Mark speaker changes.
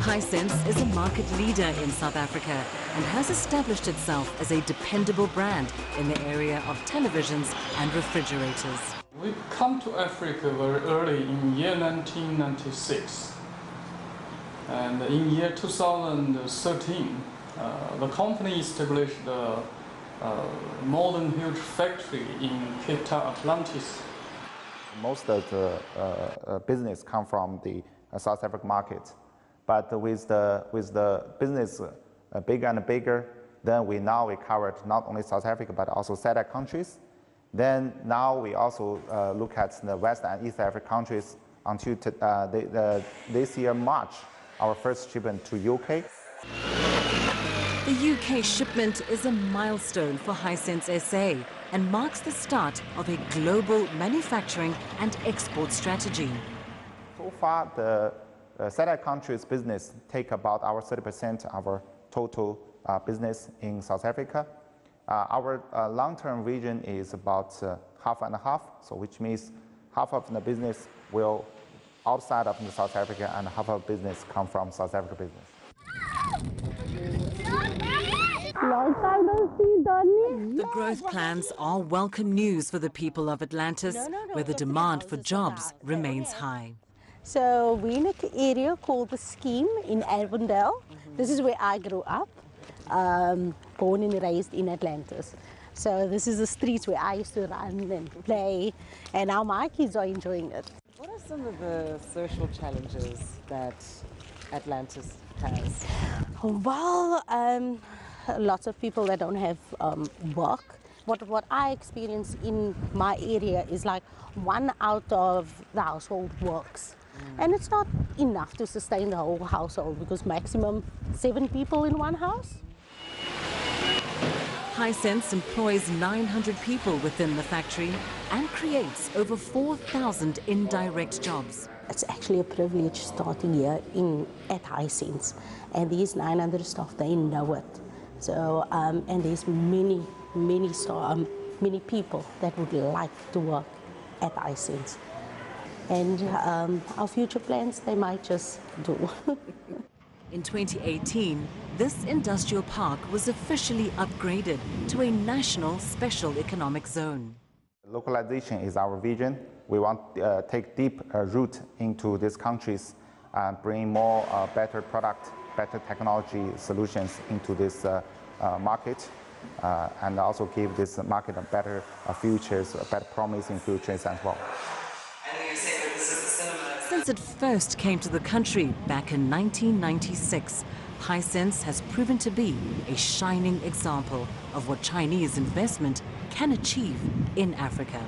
Speaker 1: Hisense is a market leader in South Africa and has established itself as a dependable brand in the area of televisions and refrigerators.
Speaker 2: We come to Africa very early in year 1996. And in year 2013, the company established a modern huge factory in Cape Town, Atlantis.
Speaker 3: Most of the business come from the South African market, but with the business bigger and bigger, then we covered not only South Africa but also SADC countries. Then now we also look at the West and East African countries until this year March, our first shipment to UK.
Speaker 1: The UK shipment is a milestone for Hisense SA and marks the start of a global manufacturing and export strategy.
Speaker 3: So far, the SADC countries' business take about our 30% of our total business in South Africa. Our long-term vision is about half and half, so which means half of the business will outside of South Africa and half of business come from South Africa business.
Speaker 1: The growth plans are welcome news for the people of Atlantis, where the demand for jobs remains high.
Speaker 4: So we're in an area called the Scheme in Avondale. This is where I grew up, born and raised in Atlantis. So this is the streets where I used to run and play, and now my kids are enjoying it.
Speaker 5: What are some of the social challenges that Atlantis has?
Speaker 4: Well, lots of people that don't have work. What I experience in my area is like 1 out of the household works. And it's not enough to sustain the whole household because maximum 7 people in one house.
Speaker 1: Hisense employs 900 people within the factory and creates over 4,000 indirect jobs.
Speaker 4: It's actually a privilege starting here at Hisense, and these 900 staff, they know it. So, and there's many people that would like to work at Hisense. And our future plans, they might just do.
Speaker 1: In 2018, this industrial park was officially upgraded to a national special economic zone.
Speaker 3: Localization is our vision. We want to take deep root into these countries and bring more better product, better technology solutions into this market, and also give this market a better futures, better promising futures as well.
Speaker 1: Since it first came to the country back in 1996, Hisense has proven to be a shining example of what Chinese investment can achieve in Africa.